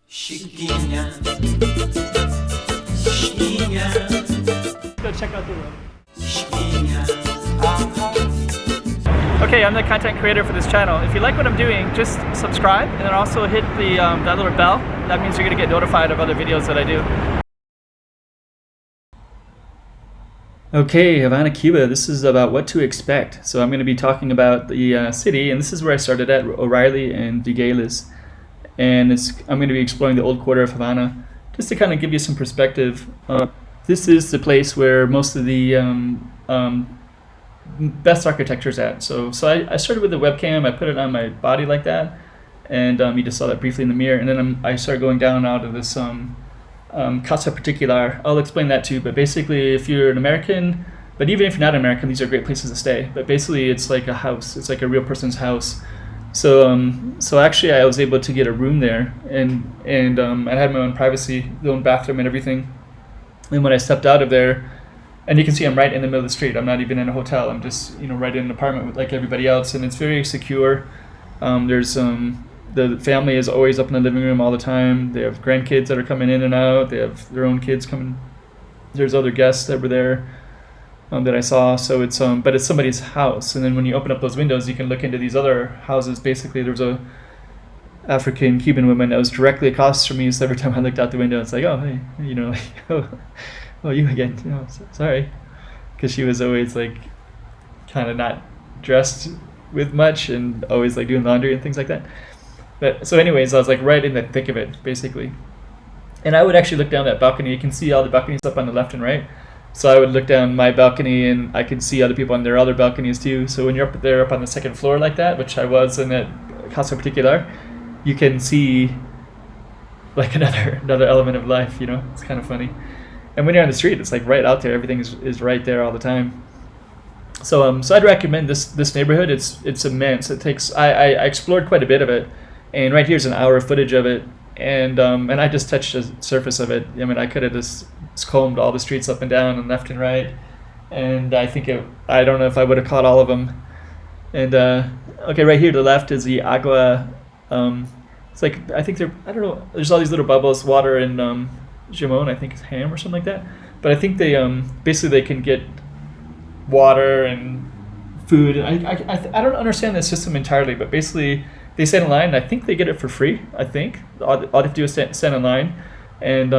Chiquinha, Chiquinha, Go check out the room. Chiquinha. Okay, I'm the content creator for this channel. If you like what I'm doing, just subscribe and then also hit the that little bell. That means you're gonna get notified of other videos that I do. Okay, Havana, Cuba. This is about what to expect. So I'm going to be talking about the city, and this is where I started at, O'Reilly and Viguelas. And I'm going to be exploring the old quarter of Havana, just to kind of give you some perspective. This is the place where most of the best architecture is at. So I started with the webcam. I put it on my body like that, and you just saw that briefly in the mirror. And then I started going down out of this Casa Particular. I'll explain that too, but basically if you're an American, but even if you're not American, these are great places to stay. But basically it's like a house. It's like a real person's house. So actually I was able to get a room there, and I had my own privacy, the own bathroom and everything. And when I stepped out of there, and you can see I'm right in the middle of the street. I'm not even in a hotel. I'm just right in an apartment with like everybody else, and it's very secure. The family is always up in the living room all the time. They have grandkids that are coming in and out. They have their own kids coming. There's other guests that were there that I saw. So but it's somebody's house. And then when you open up those windows, you can look into these other houses. Basically, there was a African Cuban woman that was directly across from me. So every time I looked out the window, it's like, oh, hey, oh, you again. Sorry, because she was always like kind of not dressed with much and always like doing laundry and things like that. But so anyways, I was like right in the thick of it, basically. And I would actually look down that balcony. You can see all the balconies up on the left and right. So I would look down my balcony and I could see other people on their other balconies too. So when you're up there up on the second floor like that, which I was in that Casa Particular, you can see like another element of life, It's kind of funny. And when you're on the street, it's like right out there. Everything is right there all the time. So I'd recommend this neighborhood. It's immense. I explored quite a bit of it. And right here's an hour of footage of it, and I just touched the surface of it. I mean, I could have just combed all the streets up and down and left and right, and I don't know if I would have caught all of them. And okay, right here to the left is the Agua. It's like I don't know. There's all these little bubbles, water and jamon. I think it's ham or something like that. But I think they basically they can get water and food. I don't understand the system entirely, but basically they stand in line, and I think they get it for free. I think all they have to do is stand in line, and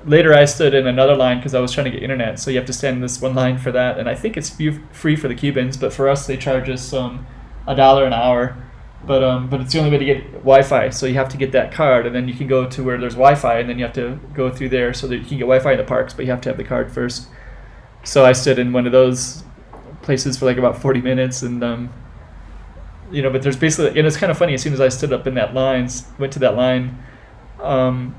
later I stood in another line because I was trying to get internet. So you have to stand in this one line for that, and I think it's free for the Cubans, but for us they charge us $1 an hour. But it's the only way to get Wi-Fi. So you have to get that card, and then you can go to where there's Wi-Fi, and then you have to go through there so that you can get Wi-Fi in the parks, but you have to have the card first. So I stood in one of those places for like about 40 minutes, and but there's basically, and it's kind of funny, as soon as I stood up in that line, went to that line, I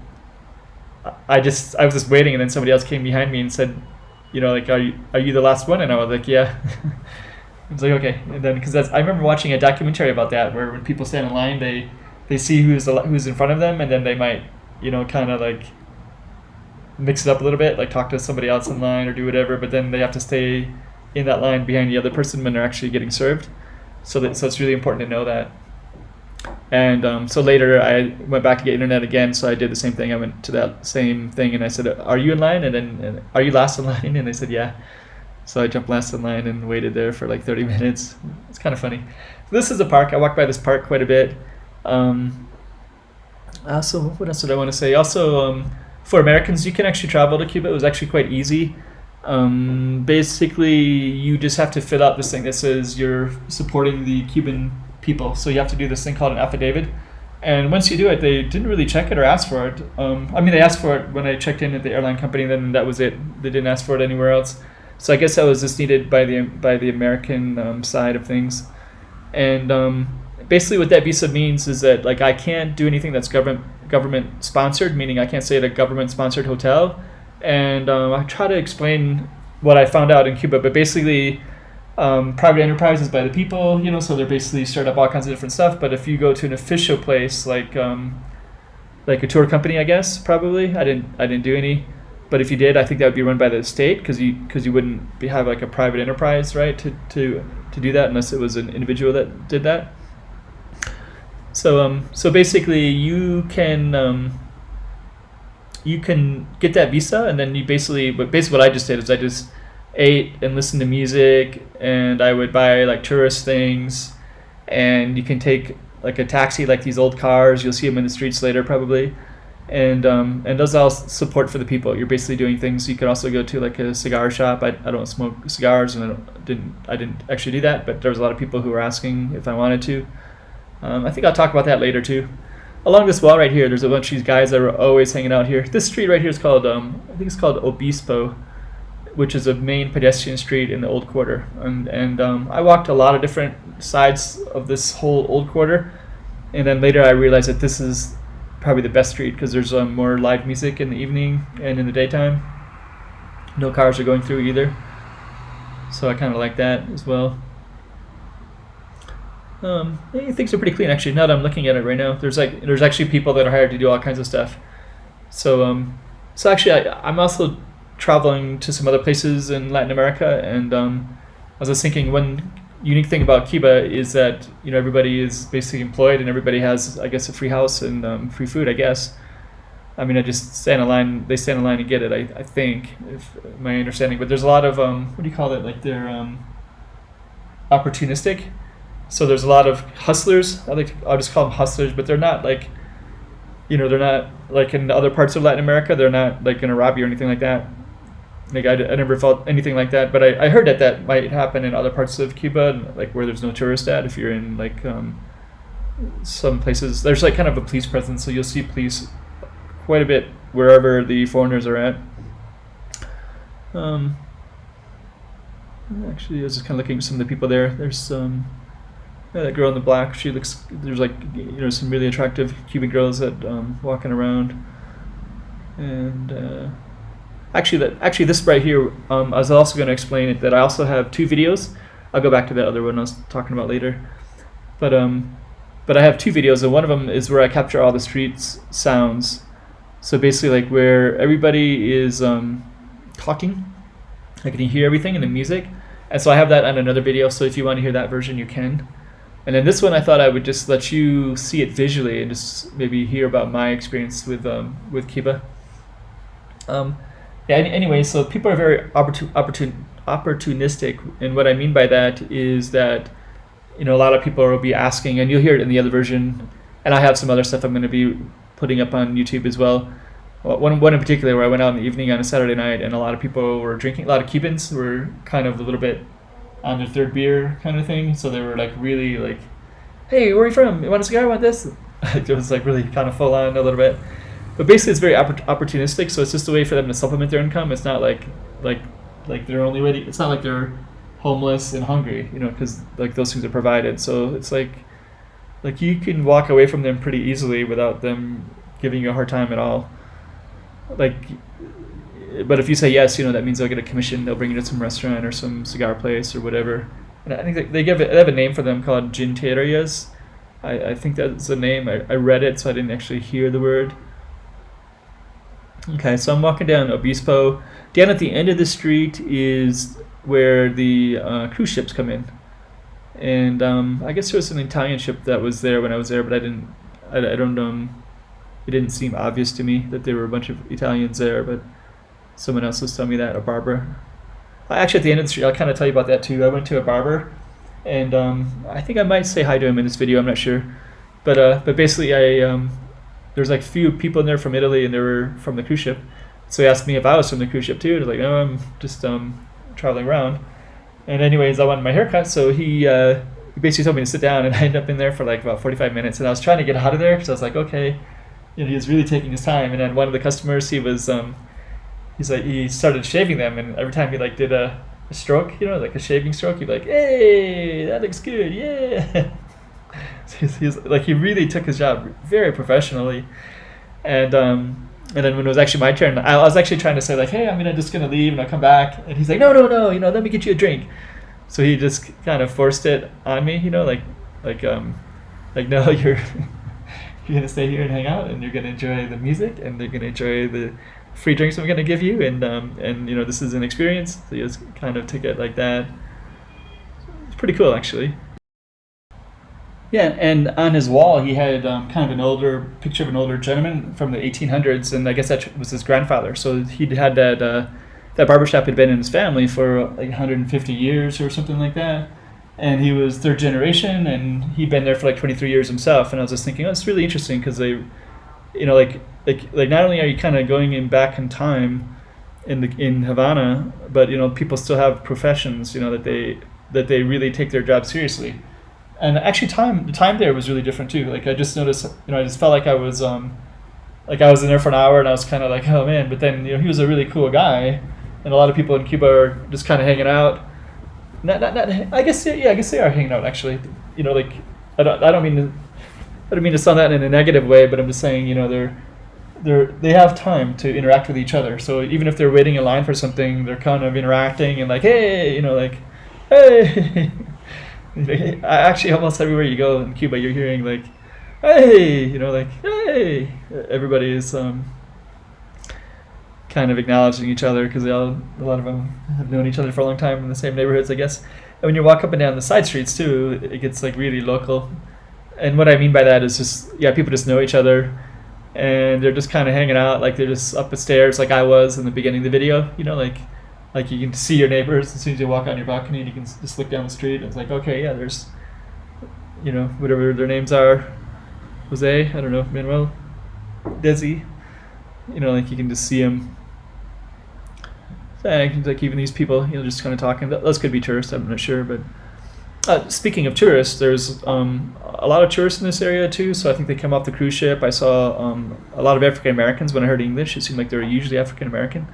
was just waiting, and then somebody else came behind me and said, like, are you the last one? And I was like, yeah. I was like, okay. And then because I remember watching a documentary about that, where when people stand in line, they see who's in front of them, and then they might kind of like mix it up a little bit, like talk to somebody else in line or do whatever, but then they have to stay in that line behind the other person when they're actually getting served. So it's really important to know that. And so later I went back to get internet again, so I did the same thing. I went to that same thing and I said, are you in line? And are you last in line? And they said, yeah. So I jumped last in line and waited there for like 30 minutes. It's kind of funny. This is a park. I walked by this park quite a bit. Also, what else did I want to say? Also, for Americans, you can actually travel to Cuba. It was actually quite easy. Basically, you just have to fill out this thing that says you're supporting the Cuban people. So you have to do this thing called an affidavit. And once you do it, they didn't really check it or ask for it. They asked for it when I checked in at the airline company, then that was it. They didn't ask for it anywhere else. So I guess that was just needed by the American side of things. And basically what that visa means is that like I can't do anything that's government sponsored, meaning I can't stay at a government sponsored hotel. And I try to explain what I found out in Cuba, but basically private enterprise is by the people, so they're basically start up all kinds of different stuff. But if you go to an official place like a tour company, I guess probably I didn't do any. But if you did, I think that would be run by the state because you wouldn't have like a private enterprise, right, to do that unless it was an individual that did that. So basically you can you can get that visa, and then you basically what I just did is I just ate and listened to music, and I would buy like tourist things, and you can take like a taxi, like these old cars. You'll see them in the streets later probably, and those all support for the people. You're basically doing things. You could also go to like a cigar shop. I don't smoke cigars, and I didn't actually do that, but there was a lot of people who were asking if I wanted to. I think I'll talk about that later too. Along this wall right here, there's a bunch of these guys that were always hanging out here. This street right here is called, I think it's called Obispo, which is a main pedestrian street in the old quarter. And I walked a lot of different sides of this whole old quarter, and then later I realized that this is probably the best street because there's more live music in the evening and in the daytime. No cars are going through either, so I kind of like that as well. Things are pretty clean actually. Now that I'm looking at it right now, there's actually people that are hired to do all kinds of stuff. So actually, I'm also traveling to some other places in Latin America, and I was thinking one unique thing about Cuba is that everybody is basically employed, and everybody has, I guess, a free house and free food. I guess. I mean, I just stand in line. They stand in line and get it. I think, if my understanding. But there's a lot of what do you call it? Like they're opportunistic. So there's a lot of hustlers. I'll just call them hustlers, but they're not like, they're not like in other parts of Latin America. They're not like going to rob you or anything like that. Like I never felt anything like that, but I heard that might happen in other parts of Cuba, like where there's no tourist at. If you're in like some places, there's like kind of a police presence, so you'll see police quite a bit wherever the foreigners are at. Actually, I was just kind of looking at some of the people there. There's that girl in the black. There's like some really attractive Cuban girls that walking around, and actually this right here. I was also going to explain it that I also have 2 videos. I'll go back to that other one I was talking about later, but I have 2 videos, and one of them is where I capture all the streets sounds. So basically, like where everybody is talking, I can hear everything in the music, and so I have that on another video. So if you want to hear that version, you can. And then this one, I thought I would just let you see it visually and just maybe hear about my experience with Cuba. Anyway, so people are very opportunistic, and what I mean by that is that a lot of people will be asking, and you'll hear it in the other version. And I have some other stuff I'm going to be putting up on YouTube as well. One in particular where I went out in the evening on a Saturday night, and a lot of people were drinking. A lot of Cubans were kind of a little bit on their 3rd beer kind of thing, so they were like really like, "Hey, where are you from? You want a cigar? You want this?" It was like really kind of full on a little bit, but basically it's very opportunistic. So it's just a way for them to supplement their income. It's not like they're only ready. It's not like they're homeless and hungry, because like those things are provided. So it's like you can walk away from them pretty easily without them giving you a hard time at all. But if you say yes, that means they'll get a commission. They'll bring you to some restaurant or some cigar place or whatever. And I think they have a name for them called ginterias. I think that's the name. I read it, so I didn't actually hear the word. Okay, so I'm walking down Obispo. Down at the end of the street is where the cruise ships come in. And I guess there was an Italian ship that was there when I was there, but I don't it didn't seem obvious to me that there were a bunch of Italians there, but someone else was telling me that, a barber. Actually, at the end of the street, I'll kind of tell you about that too. I went to a barber, and I think I might say hi to him in this video. I'm not sure, but basically, there's like few people in there from Italy, and they were from the cruise ship. So he asked me if I was from the cruise ship too. And I was like, no, I'm just traveling around. And anyways, I wanted my haircut, so he basically told me to sit down, and I ended up in there for like about 45 minutes, and I was trying to get out of there because I was like, okay, he was really taking his time. And then one of the customers, he started shaving them, and every time he like did a stroke, like a shaving stroke, he'd be like, "Hey, that looks good, yeah." So he's like, he really took his job very professionally, and then when it was actually my turn, I was actually trying to say like, "Hey, I'm just gonna leave and I'll come back," and he's like, "No, let me get you a drink." So he just kind of forced it on me, like no, you're gonna stay here and hang out, and you're gonna enjoy the music, and they're gonna enjoy the free drinks I'm gonna give you, and this is an experience. So you just kind of took it like that. It's pretty cool, actually. Yeah, and on his wall he had kind of an older picture of an older gentleman from the 1800s, and I guess that was his grandfather. So he'd had that barbershop had been in his family for like 150 years or something like that, and he was third generation, and he'd been there for like 23 years himself. And I was just thinking, oh, it's really interesting because they, like not only are you kind of going in back in time in Havana, but people still have professions, that they really take their job seriously. And actually, the time there was really different too. Like I just noticed, I just felt like I was in there for an hour, and I was kind of like, oh man. But then he was a really cool guy, and a lot of people in Cuba are just kind of hanging out. Not I guess yeah, I guess they are hanging out actually. Like I don't mean to sound that in a negative way, but I'm just saying they have time to interact with each other. So even if they're waiting in line for something, they're kind of interacting and like, hey, like, hey. Actually, almost everywhere you go in Cuba, you're hearing like, "Hey," like, "Hey." Everybody is kind of acknowledging each other because a lot of them have known each other for a long time in the same neighborhoods, I guess. And when you walk up and down the side streets too, it gets like really local. And what I mean by that is just people just know each other, and they're just kind of hanging out, like they're just up the stairs, like I was in the beginning of the video. Like you can see your neighbors as soon as you walk on your balcony, and you can just look down the street. And it's like, okay, yeah, there's, whatever their names are, Jose, I don't know, Manuel, Desi, like you can just see them. And like even these people, just kind of talking. Those could be tourists, I'm not sure. But speaking of tourists, there's a lot of tourists in this area too. So I think they come off the cruise ship. I saw a lot of African Americans when I heard English. It seemed like they were usually African American.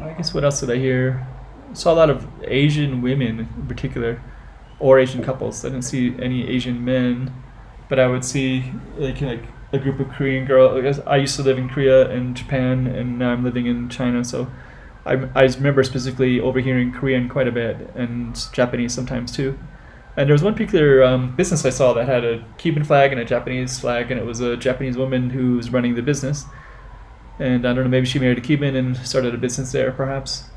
I guess what else did I hear? I saw a lot of Asian women in particular, or Asian couples. I didn't see any Asian men, but I would see like a group of Korean girls. I used to live in Korea and Japan, and now I'm living in China. So I remember specifically overhearing Korean quite a bit, and Japanese sometimes too. And there was one particular business I saw that had a Cuban flag and a Japanese flag, and it was a Japanese woman who was running the business. And I don't know, maybe she married a Cuban and started a business there, perhaps.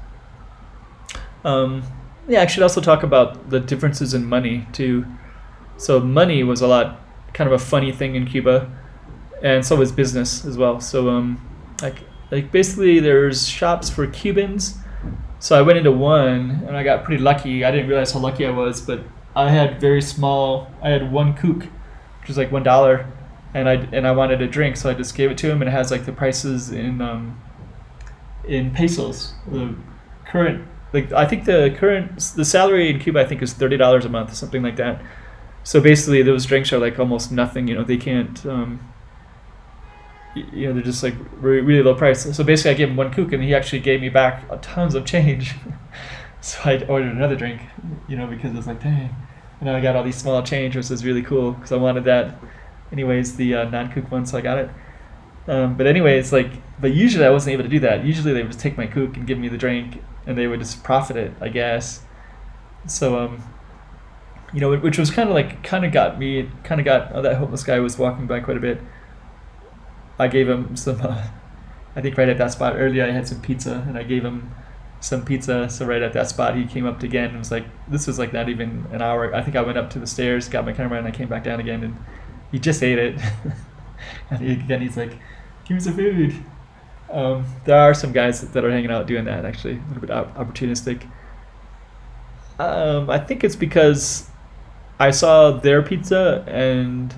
I should also talk about the differences in money, too. So money was kind of a funny thing in Cuba, and so was business as well. So, like basically there's shops for Cubans. So I went into one, and I got pretty lucky. I didn't realize how lucky I was, but I had one kook, which was like $1. And I wanted a drink, so I just gave it to him, and it has like the prices in pesos. The current, I think the salary in Cuba I think is $30 a month, something like that. So basically, those drinks are like almost nothing. They can't. They're just like really low price. So basically, I gave him one kook, and he actually gave me back tons of change. So I ordered another drink, because it's like, dang. And I got all these small change, which is really cool because I wanted that. Anyways, the non-kook one, so I got it. But anyways, but usually I wasn't able to do that. Usually they would just take my kook and give me the drink, and they would just profit it, I guess. So, which was kind of got that homeless guy was walking by quite a bit. I gave him some, I think right at that spot earlier I had some pizza, and I gave him some pizza. So right at that spot he came up again and was like, this was like not even an hour. I think I went up to the stairs, got my camera, and I came back down again, and he just ate it. And he's like, give me some food. There are some guys that are hanging out doing that, actually, a little bit opportunistic. I think it's because I saw their pizza and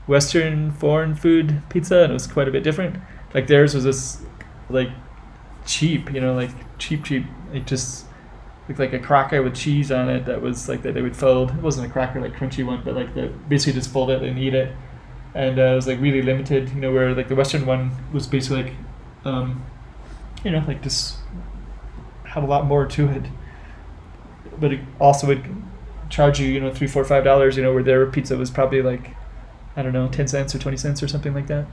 Western foreign food pizza, and it was quite a bit different. Like theirs was this like cheap, cheap, it just looked like a cracker with cheese on it that was like that they would fold. It wasn't a cracker like crunchy one, but like basically just fold it and eat it. And it was like really limited, where like the Western one was basically like, like just had a lot more to it. But it also would charge you, $3, $4, $5, where their pizza was probably like, I don't know, 10 cents or 20 cents or something like that.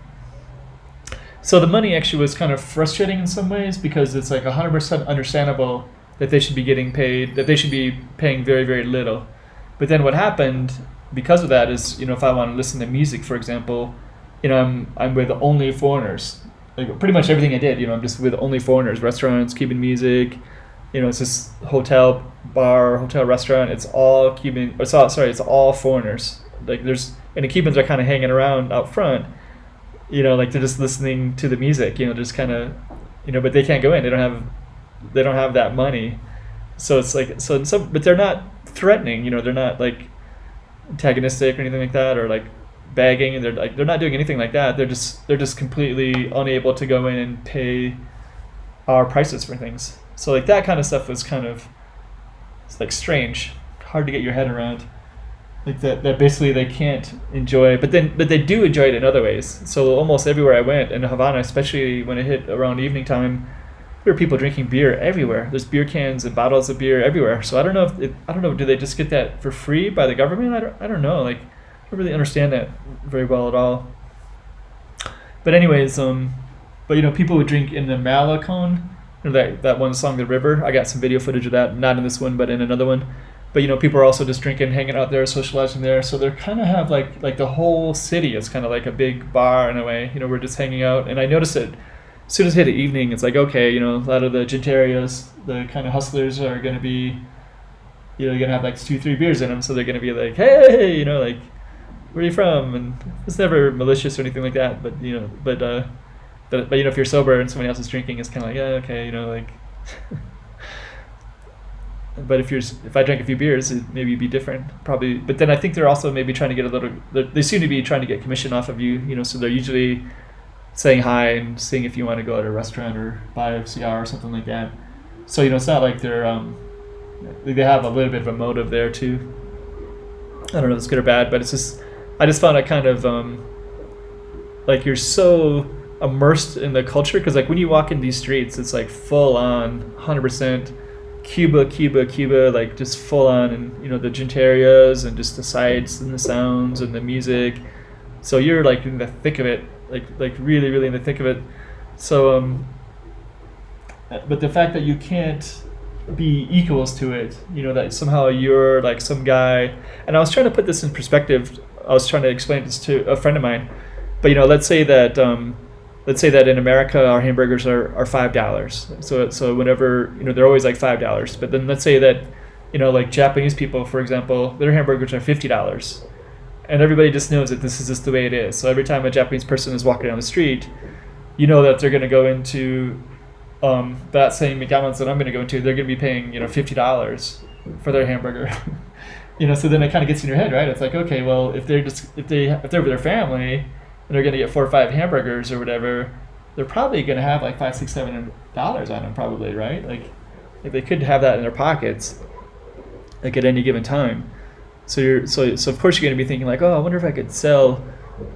So the money actually was kind of frustrating in some ways because it's like 100% understandable that they should be getting paid, that they should be paying very, very little. But then what happened because of that is, if I want to listen to music, for example, I'm with only foreigners. Like pretty much everything I did, I'm just with only foreigners, restaurants, Cuban music, It's this hotel bar, hotel restaurant. It's all Cuban. It's all sorry. It's all foreigners. Like and the Cubans are kind of hanging around out front. Like they're just listening to the music. Just kind of, but they can't go in. They don't have that money. So it's like but they're not threatening. They're not like antagonistic or anything like that, or like begging, and they're not doing anything like that. They're just completely unable to go in and pay our prices for things. So like that kind of stuff was kind of, it's like strange, hard to get your head around. Like that basically they can't enjoy, but they do enjoy it in other ways. So almost everywhere I went in Havana, especially when it hit around evening time, there were people drinking beer everywhere. There's beer cans and bottles of beer everywhere. So I don't know. Do they just get that for free by the government? I don't know. Like I don't really understand that very well at all. But anyways, but people would drink in the Malacon. That one song, The River. I got some video footage of that, not in this one, but in another one. But people are also just drinking, hanging out there, socializing there. So they kind of have like the whole city is kind of like a big bar in a way. We're just hanging out, and I noticed that as soon as it hit the evening, it's like okay, a lot of the gentarias, the kind of hustlers are gonna be, you're gonna have like 2-3 beers in them, so they're gonna be like, hey, like, where are you from? And it's never malicious or anything like that, but but if you're sober and somebody else is drinking, it's kind of like, yeah, okay, like. But if I drank a few beers, it maybe be different, probably. But then I think they're also maybe trying to get a little. They seem to be trying to get commission off of you, So they're usually saying hi and seeing if you want to go to a restaurant or buy a cigar or something like that. So it's not like they're they have a little bit of a motive there too. I don't know if it's good or bad, but I just found it kind of like you're so immersed in the culture, because like when you walk in these streets, it's like full on 100% Cuba, like just full on, and the gentarias and just the sights and the sounds and the music. So you're like in the thick of it, like really, really in the thick of it. So but the fact that you can't be equals to it, that somehow you're like some guy. And I was trying to put this in perspective. I was trying to explain this to a friend of mine. But let's say that in America our hamburgers are $5. So whenever they're always like $5. But then let's say that like Japanese people, for example, their hamburgers are $50, and everybody just knows that this is just the way it is. So every time a Japanese person is walking down the street, that they're going to go into that same McDonald's that I'm going to go into. They're going to be paying $50 for their hamburger. So then it kind of gets in your head, right? It's like, okay, well, if they're with their family and they're going to get 4 or 5 hamburgers or whatever, they're probably going to have like $500, $600, $700 on them, probably, right? Like they could have that in their pockets, like at any given time. So of course you're going to be thinking like, oh, I wonder if I could sell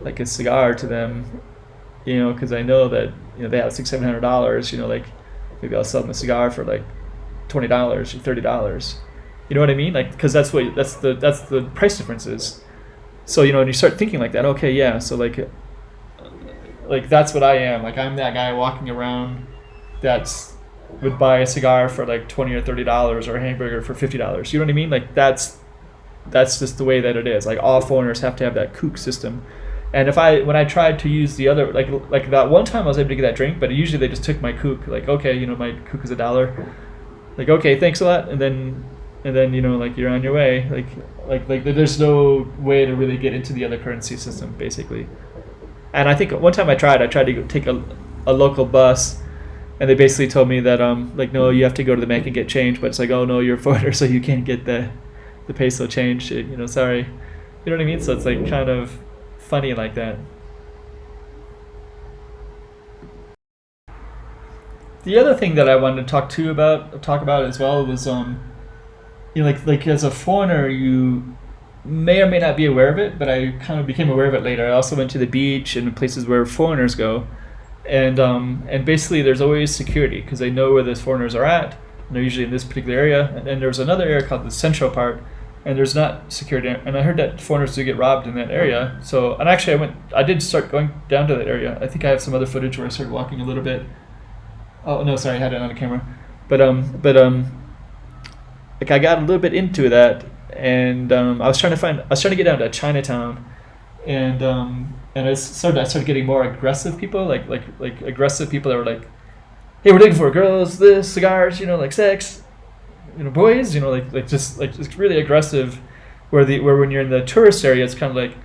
like a cigar to them, because I know that they have $600, $700. Like maybe I'll sell them a cigar for like $20 or $30. You know what I mean? Like, because that's the price difference is. So and you start thinking like that. Okay, yeah. So like that's what I am. Like I'm that guy walking around would buy a cigar for like $20 or $30 or a hamburger for $50. You know what I mean? Like that's just the way that it is. Like all foreigners have to have that kook system. And when I tried to use the other, like that one time I was able to get that drink, but usually they just took my kook. Like, okay, my kook is $1. Like, okay, thanks a lot. And then like you're on your way. Like there's no way to really get into the other currency system, basically. And I think one time I tried to take a local bus, and they basically told me that like, no, you have to go to the bank and get change. But it's like, oh no, you're a foreigner, so you can't get the peso change. Sorry. You know what I mean? So it's like kind of funny like that. The other thing that I wanted to talk about as well was like as a foreigner, you may or may not be aware of it, but I kind of became aware of it later. I also went to the beach and places where foreigners go, and basically there's always security because they know where the foreigners are at, and they're usually in this particular area. And then there's another area called the central part, and there's not security. And I heard that foreigners do get robbed in that area. So, and actually I did start going down to that area. I think I have some other footage where I started walking a little bit. Oh no, sorry, I had it on the camera. But like I got a little bit into that, and I was trying to get down to Chinatown, and I started getting more aggressive people, like aggressive people that were like, hey, we're looking for girls, this, cigars, like sex, boys, just really aggressive. Where when you're in the tourist area, it's kind of like,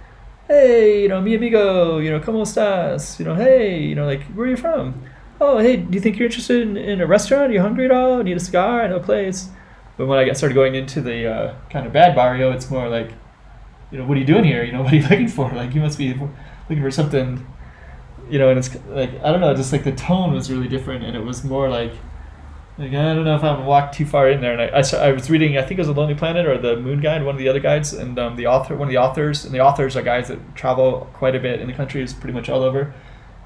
hey, mi amigo, ¿cómo estás? Hey, like, where are you from? Oh, hey, do you think you're interested in a restaurant? Are you hungry at all? Need a cigar? I know a place. But when I started going into the kind of bad barrio, it's more like, what are you doing here? What are you looking for? Like, you must be looking for something, and it's like, I don't know, just like the tone was really different, and it was more like I don't know if I'm gonna walk too far in there. And I was reading, I think it was The Lonely Planet or The Moon Guide, one of the other guides, and one of the authors, and the authors are guys that travel quite a bit in the country, is pretty much all over.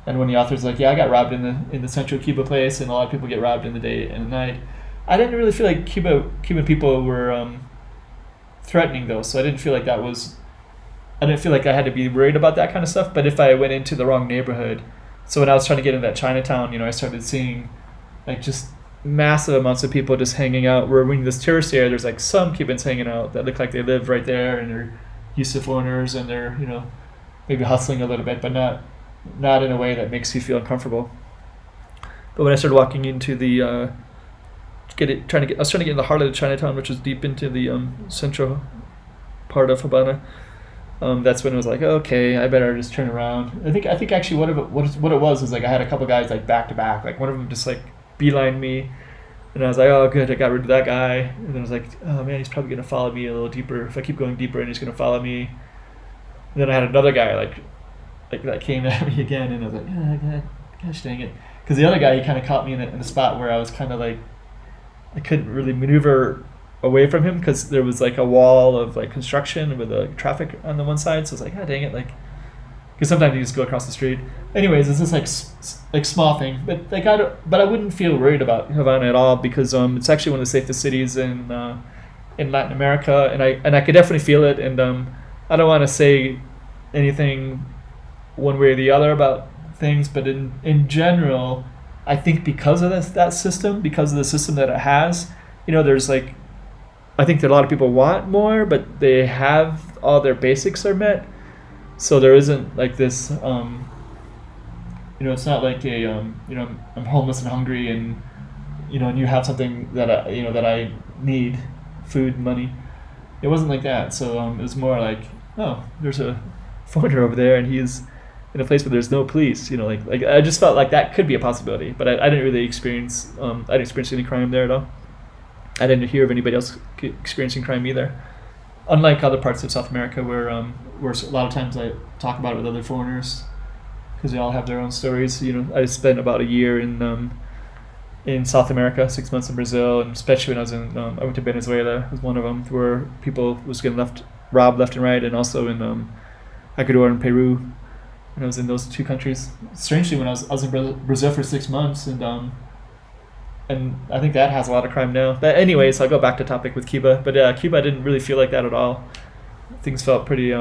And when the author's like, yeah, I got robbed in the central Cuba place, and a lot of people get robbed in the day and the night. I didn't really feel like Cuban people were threatening though, so I didn't feel like I had to be worried about that kind of stuff. But if I went into the wrong neighborhood, so when I was trying to get in that Chinatown, I started seeing like just massive amounts of people just hanging out. Where when this tourist area, there's like some Cubans hanging out that look like they live right there and they're used to foreigners and they're maybe hustling a little bit, but not in a way that makes you feel uncomfortable. But when I started walking into the I was trying to get in the heart of the Chinatown, which was deep into the central part of Havana. That's when it was like, okay, I better just turn around. I think actually what it was like I had a couple guys like back to back. Like one of them just like beeline me, and I was like, oh good, I got rid of that guy. And then I was like, oh man, he's probably gonna follow me a little deeper. If I keep going deeper, and he's gonna follow me. And then I had another guy like that came at me again, and I was like, oh god, gosh dang it, because the other guy, he kind of caught me in a spot where I was kind of like I couldn't really maneuver away from him because there was like a wall of like construction with traffic on the one side. So I was like, ah, dang it, like, because sometimes you just go across the street. Anyways, it's just like small thing, but like I wouldn't feel worried about Havana at all because it's actually one of the safest cities in Latin America, and I could definitely feel it. And I don't want to say anything one way or the other about things, but in general, I think because of that system, because of the system that it has, there's like, I think that a lot of people want more, but they have all their basics are met. So there isn't like this, it's not like I'm homeless and hungry and, and you have something that I need, food, money. It wasn't like that. So it was more like, oh, there's a foreigner over there and he's in a place where there's no police. Like I just felt like that could be a possibility, but I didn't really experience, I didn't experience any crime there at all. I didn't hear of anybody else experiencing crime either. Unlike other parts of South America where a lot of times I talk about it with other foreigners because they all have their own stories. I spent about a year in South America, 6 months in Brazil, and especially when I went to Venezuela was one of them, where people was getting robbed left and right, and also in Ecuador and Peru. When I was in those two countries, strangely, when I was in Brazil for 6 months, and I think that has a lot of crime now. But anyways, I'll go back to topic with Cuba. But Cuba, I didn't really feel like that at all. Things felt pretty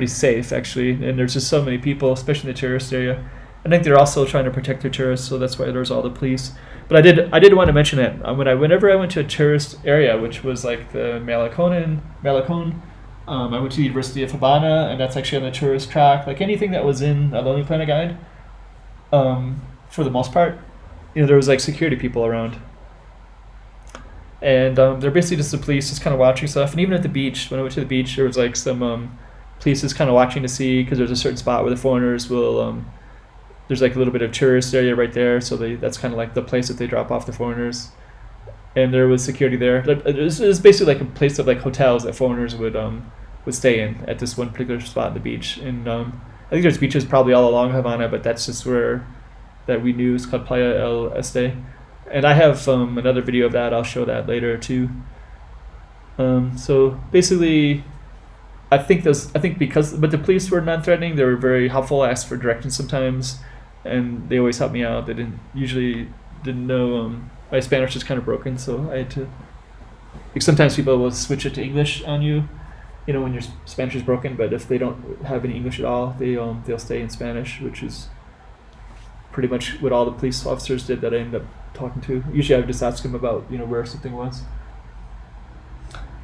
safe actually, and there's just so many people, especially in the tourist area. I think they're also trying to protect their tourists, so that's why there's all the police. But I did want to mention that whenever I went to a tourist area, which was like the Malecon. I went to the University of Havana, and that's actually on the tourist track. Like anything that was in a Lonely Planet guide, for the most part, there was like security people around, and they're basically just the police, just kind of watching stuff. And even at the beach, when I went to the beach, there was like some police just kind of watching to see, because there's a certain spot where the foreigners will. There's like a little bit of tourist area right there, so that's kind of like the place that they drop off the foreigners. And there was security there. It was basically like a place of like hotels that foreigners would stay in at this one particular spot on the beach. And I think there's beaches probably all along Havana, but that's just where that we knew is called Playa El Este. And I have another video of that. I'll show that later too. So basically, I think but the police were non-threatening. They were very helpful. I asked for directions sometimes, and they always helped me out. They didn't know. My Spanish is kind of broken, so I had to. Like sometimes people will switch it to English on you, when your Spanish is broken. But if they don't have any English at all, they'll stay in Spanish, which is pretty much what all the police officers did that I ended up talking to. Usually I would just ask them about where something was.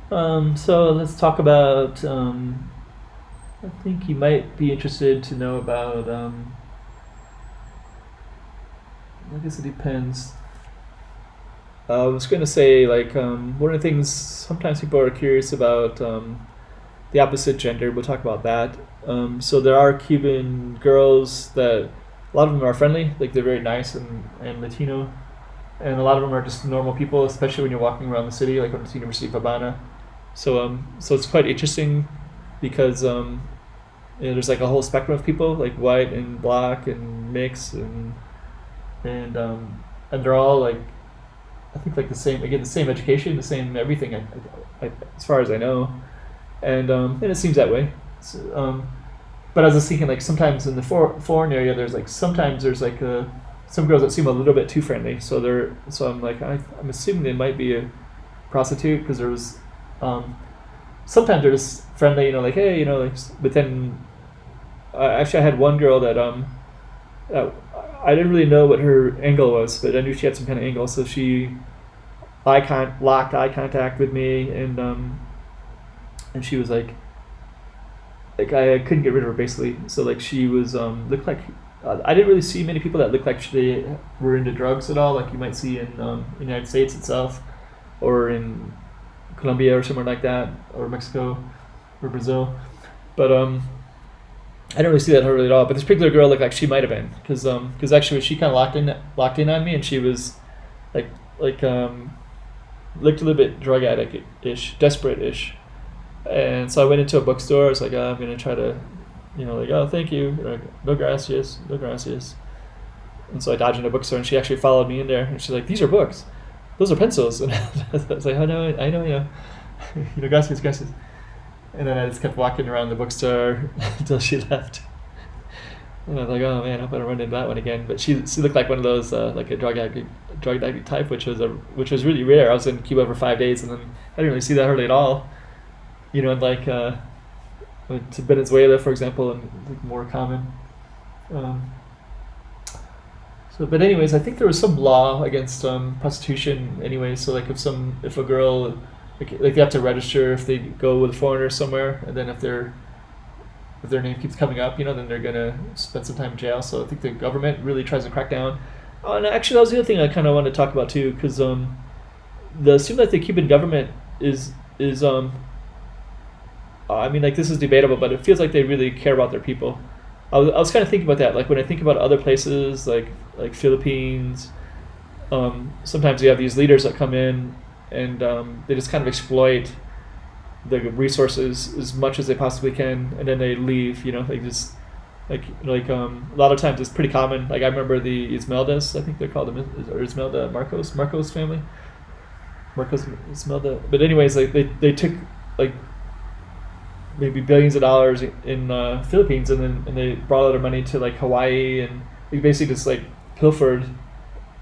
So let's talk about, I think you might be interested to know about, I guess it depends. I was going to say, like, one of the things sometimes people are curious about, the opposite gender. We'll talk about that. So there are Cuban girls that a lot of them are friendly, like they're very nice and Latino, and a lot of them are just normal people, especially when you're walking around the city, like on the University of Havana. So it's quite interesting because there's like a whole spectrum of people, like white and black and mixed and they're all like, I think like the same, again, the same education, the same everything, as far as I know, and it seems that way. So, but I was just thinking, like sometimes in the foreign area, there's like sometimes there's like some girls that seem a little bit too friendly. So I'm like I'm assuming they might be a prostitute because there was sometimes they're just friendly, like hey, like. But then actually I had one girl that uh, I didn't really know what her angle was, but I knew she had some kind of angle. So she locked eye contact with me, and she was like I couldn't get rid of her basically. So like she was looked like I didn't really see many people that looked like they were into drugs at all, like you might see in the United States itself, or in Colombia or somewhere like that, or Mexico, or Brazil. But I didn't really see that her really at all. But this particular girl looked like she might have been, because actually she kind of locked in on me, and she was like looked a little bit drug addict-ish, desperate-ish. And so I went into a bookstore. I was like, oh, I'm gonna try to, like, oh, thank you, like, no gracias, no gracias. And so I dodged into a bookstore, and she actually followed me in there, and she's like, these are books, those are pencils. And I was like, oh no, I know, gracias, gracias. And then I just kept walking around the bookstore until she left. And I was like, oh man, I hope I don't run into that one again. But she looked like one of those, like a drug addict type, which was really rare. I was in Cuba for 5 days, and then I didn't really see that hardly at all. And like went to Venezuela, for example, and like more common. But anyways, I think there was some law against prostitution anyway. So like if a girl, like they have to register if they go with a foreigner somewhere, and then if their name keeps coming up, then they're gonna spend some time in jail. So I think the government really tries to crack down. Oh, and actually, that was the other thing I kind of wanted to talk about too, because it seems like the Cuban government is I mean, like this is debatable, but it feels like they really care about their people. I was kind of thinking about that, like when I think about other places, like Philippines. Sometimes you have these leaders that come in and they just kind of exploit the resources as much as they possibly can, and then they leave. They just a lot of times it's pretty common. Like I remember the Ismeldas, I think they're called, or Ismelda Marcos family, Marcos Ismelda. But anyways, like they took like maybe billions of dollars in Philippines, and they brought all their money to like Hawaii, and they basically just like pilfered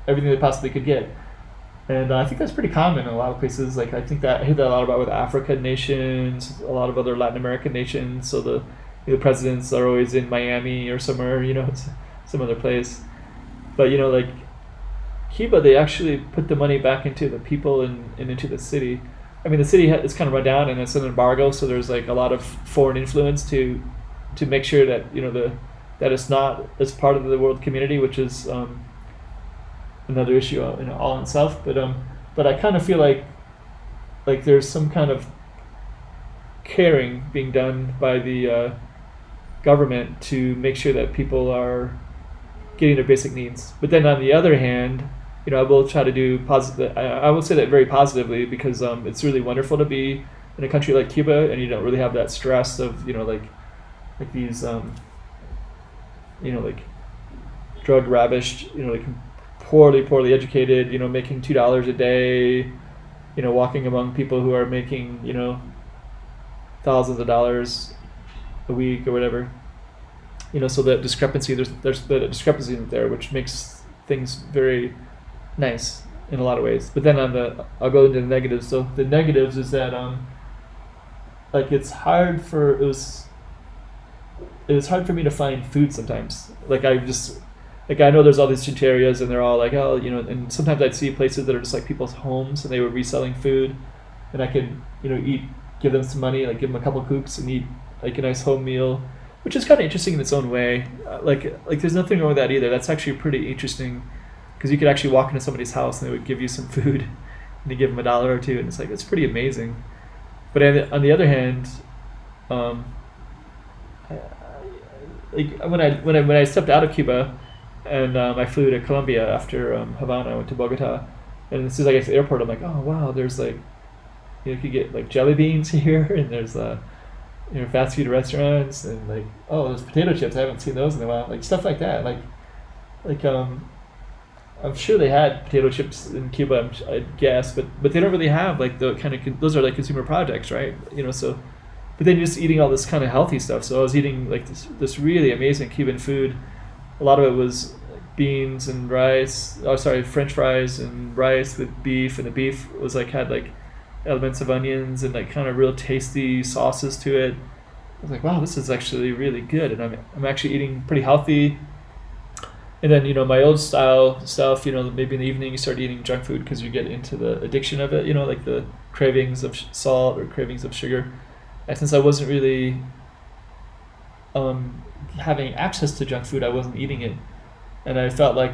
everything they possibly could get. And I think that's pretty common in a lot of places. Like I think that I hear that a lot about with African nations, a lot of other Latin American nations. So the presidents are always in Miami or somewhere, it's some other place. But like Cuba, they actually put the money back into the people and into the city. I mean, the city is kind of run down, and it's an embargo, so there's like a lot of foreign influence to make sure that that it's not as part of the world community, which is another issue all in itself. But I kind of feel like there's some kind of caring being done by the government to make sure that people are getting their basic needs. But then on the other hand, I will try to do positive. I will say that very positively, because it's really wonderful to be in a country like Cuba, and you don't really have that stress of like these like drug ravished, like poorly educated, making $2 a day, walking among people who are making thousands of dollars a week or whatever. So that discrepancy, there's the discrepancy there, which makes things very nice in a lot of ways. But then I'll go into the negatives. So the negatives is that like it was hard for me to find food sometimes. Like I know there's all these chincherias, and they're all like, oh, and sometimes I'd see places that are just like people's homes, and they were reselling food, and I could give them some money, like give them a couple cooks and eat like a nice home meal, which is kind of interesting in its own way. Like there's nothing wrong with that either. That's actually pretty interesting. because you could actually walk into somebody's house and they would give you some food, and you give them $1 or two, and it's like it's pretty amazing. But on the other hand, like when I stepped out of Cuba, and I flew to Colombia after Havana, I went to Bogota, and as soon as I get to the airport, I'm like, oh wow, there's like, you could get like jelly beans here, and there's fast food restaurants, and like, oh, there's potato chips. I haven't seen those in a while. Like stuff like that. Like I'm sure they had potato chips in Cuba, I guess, but they don't really have like the kind of those are like consumer projects, right? So, but then you're just eating all this kind of healthy stuff. So I was eating like this really amazing Cuban food. A lot of it was beans and rice. Oh, sorry, French fries and rice with beef, and the beef was like had like elements of onions and like kind of real tasty sauces to it. I was like, wow, this is actually really good, and I'm actually eating pretty healthy. And then my old style stuff, maybe in the evening you start eating junk food because you get into the addiction of it, like the cravings of salt or cravings of sugar. And since I wasn't really having access to junk food, I wasn't eating it, and I felt like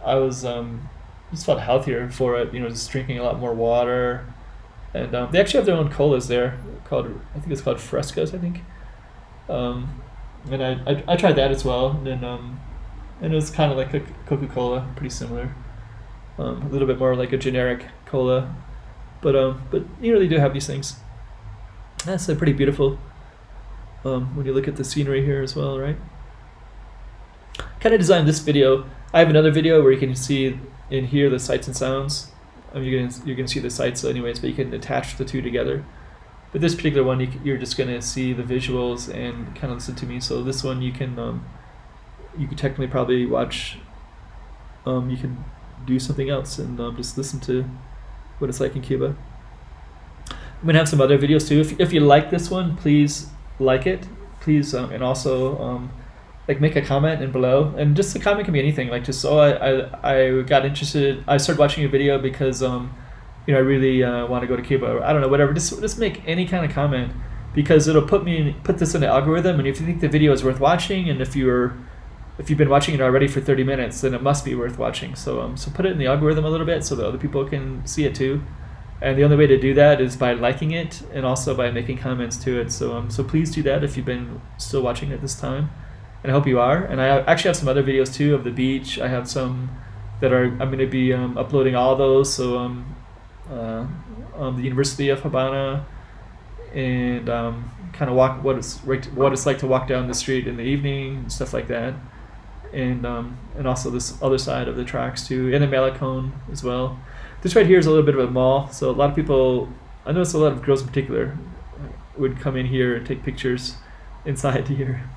I was just felt healthier for it. Just drinking a lot more water, and they actually have their own colas there I think it's called Frescas, I think. And I tried that as well, and then and it was kind of like a Coca-Cola, pretty similar, a little bit more like a generic cola, but they do have these things. That's pretty beautiful. When you look at the scenery here as well, right? Kind of designed this video. I have another video where you can see and hear the sights and sounds. You're gonna see the sights anyways, but you can attach the two together. But this particular one, you're just gonna see the visuals and kind of listen to me. So this one you can technically probably watch. You can do something else and just listen to what it's like in Cuba. I'm gonna have some other videos too. If you like this one, please like it. Please and also like make a comment and below. And just the comment can be anything. Like just I got interested. I started watching a video because I really want to go to Cuba. Or I don't know, whatever. Just make any kind of comment because it'll put this in the algorithm. And if you think the video is worth watching, and if you've been watching it already for 30 minutes, then it must be worth watching. So put it in the algorithm a little bit so that other people can see it too. And the only way to do that is by liking it and also by making comments to it. So please do that if you've been still watching it this time. And I hope you are. And I actually have some other videos too of the beach. I have some that I'm going to be uploading all those. So the University of Havana, and kind of what it's like to walk down the street in the evening and stuff like that. And also this other side of the tracks too, and the Malecon as well. This right here is a little bit of a mall, so a lot of people, I noticed a lot of girls in particular, would come in here and take pictures inside here.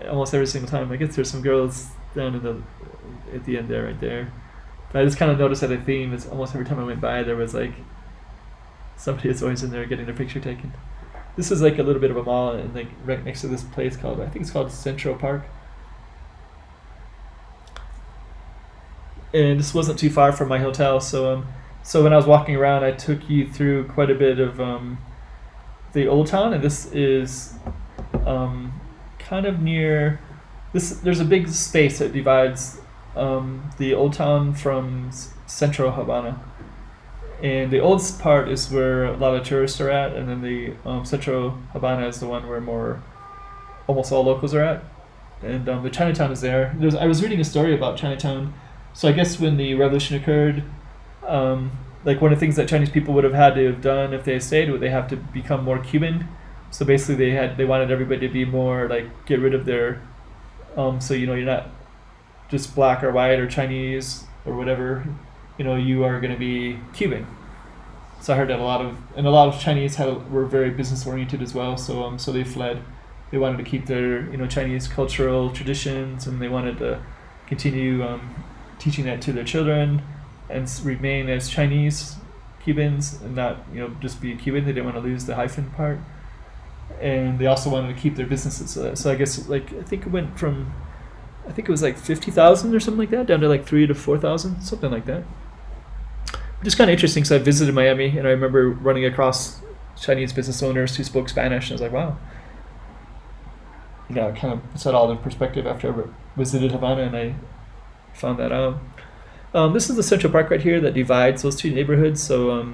Almost every single time. I guess there's some girls down at the end there, right there. But I just kind of noticed that a theme is almost every time I went by, there was like somebody is always in there getting their picture taken. This is like a little bit of a mall, and like right next to this place I think it's called Central Park. And this wasn't too far from my hotel, so when I was walking around, I took you through quite a bit of the old town, and this is kind of near this. There's a big space that divides the old town from central Havana, and the old part is where a lot of tourists are at, and then the central Havana is the one where almost all locals are at, and the Chinatown is there. I was reading a story about Chinatown. So I guess when the revolution occurred, like one of the things that Chinese people would have had to have done if they stayed, would they have to become more Cuban. So basically they wanted everybody to be more like, get rid of their, so you're not just black or white or Chinese or whatever, you are going to be Cuban. So I heard that a lot of Chinese were very business oriented as well. So they fled. They wanted to keep their Chinese cultural traditions, and they wanted to continue teaching that to their children and remain as Chinese Cubans and not just be Cuban. They didn't want to lose the hyphen part, and they also wanted to keep their businesses. So I guess I think it went from it was like 50,000 or something like that down to like 3,000 to 4,000, something like that. Which is kind of interesting because I visited Miami and I remember running across Chinese business owners who spoke Spanish, and I was like, wow. It kind of set all in perspective after I visited Havana and I found that out. This is the Central Park right here that divides those two neighborhoods. So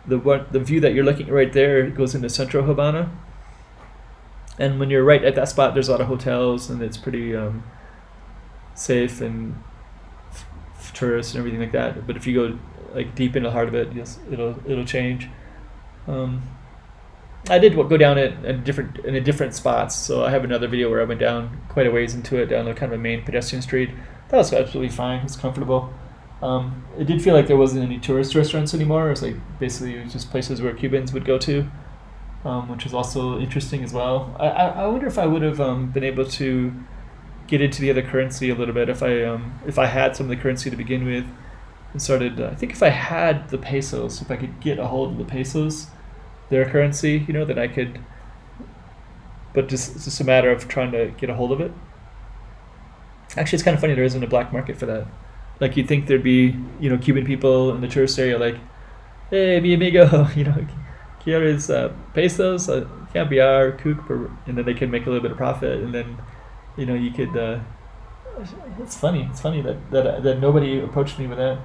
the view that you're looking at right there goes into Central Havana. And when you're right at that spot, there's a lot of hotels, and it's pretty safe and for tourists and everything like that. But if you go like deep into the heart of it, yes, it'll change. I did go down it in different spots. So I have another video where I went down quite a ways into it, down a kind of a main pedestrian street. That was absolutely fine. It was comfortable. It did feel like there wasn't any tourist restaurants anymore. It was like basically just places where Cubans would go to, which was also interesting as well. I wonder if I would have been able to get into the other currency a little bit if I had some of the currency to begin with and started. I think if I had the pesos, if I could get a hold of the pesos, their currency, that I could. But it's just a matter of trying to get a hold of it. Actually, it's kind of funny there isn't a black market for that. Like you'd think there'd be, Cuban people in the tourist area like, hey, mi amigo, ¿quieres pesos? Cambiar, cook, and then they can make a little bit of profit, and then, you could. It's funny. It's funny that nobody approached me with that.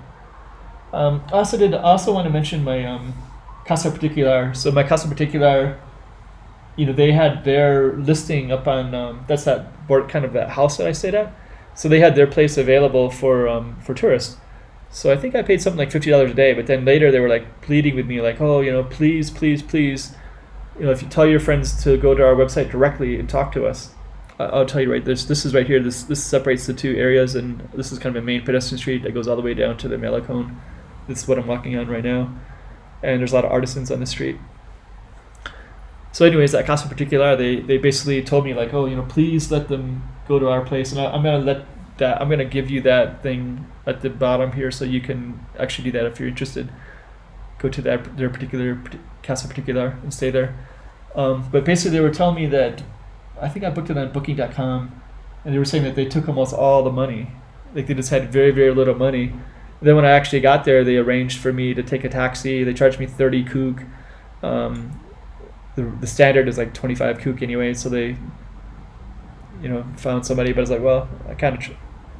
I also want to mention my Casa Particular. So my Casa Particular, they had their listing up on that's that board, kind of that house that I stayed at. So they had their place available for tourists. So I think I paid something like $50 a day. But then later they were like pleading with me, like, oh, please, if you tell your friends to go to our website directly and talk to us. I'll tell you right. This is right here. This separates the two areas, and this is kind of a main pedestrian street that goes all the way down to the Malecon. This is what I'm walking on right now, and there's a lot of artisans on the street. So anyways, that Casa Particular, they basically told me like, oh, please let them go to our place, and I'm gonna give you that thing at the bottom here, so you can actually do that if you're interested. Go to their particular Casa Particular and stay there. But basically, they were telling me that I think I booked it on Booking.com, and they were saying that they took almost all the money, like they just had very, very little money. And then when I actually got there, they arranged for me to take a taxi. They charged me 30 kook. The standard is like 25 kook anyway, so they, found somebody. But I was like, well,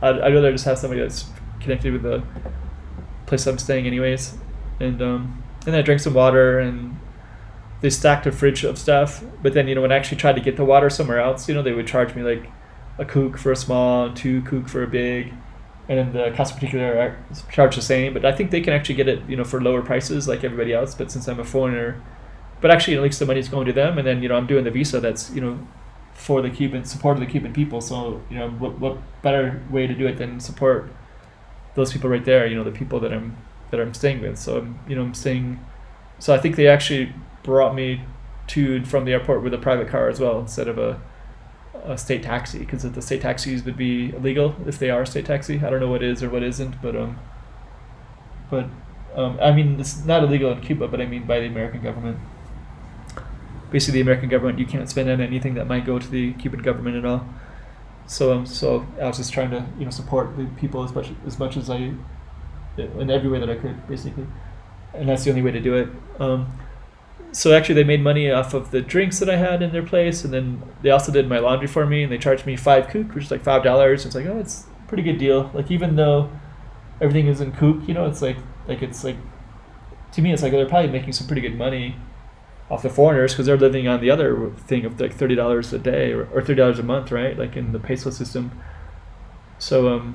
I'd rather just have somebody that's connected with the place I'm staying anyways. And I drank some water, and they stacked a fridge of stuff. But then, when I actually tried to get the water somewhere else, they would charge me like a kook for a small, 2 kook for a big. And then the Casa Particular charge the same. But I think they can actually get it, for lower prices like everybody else. But since I'm a foreigner, but actually, at least the money's going to them, and then I'm doing the visa that's for the Cuban support of the Cuban people. So what better way to do it than support those people right there? The people that I'm staying with. So I'm staying. So I think they actually brought me to and from the airport with a private car as well instead of a state taxi, because the state taxis would be illegal if they are a state taxi. I don't know what is or what isn't, but I mean it's not illegal in Cuba, but I mean by the American government. Basically, the American government, you can't spend on anything that might go to the Cuban government at all. So I was just trying to support the people as much as I, in every way that I could, basically, and that's the only way to do it. So actually, they made money off of the drinks that I had in their place, and then they also did my laundry for me, and they charged me 5 kook, which is like $5. It's like, oh, it's a pretty good deal. Like even though everything is in kook, it's like to me, it's like they're probably making some pretty good money off the foreigners, because they're living on the other thing of like $30 a day or $30 a month, right? Like in the peso system. So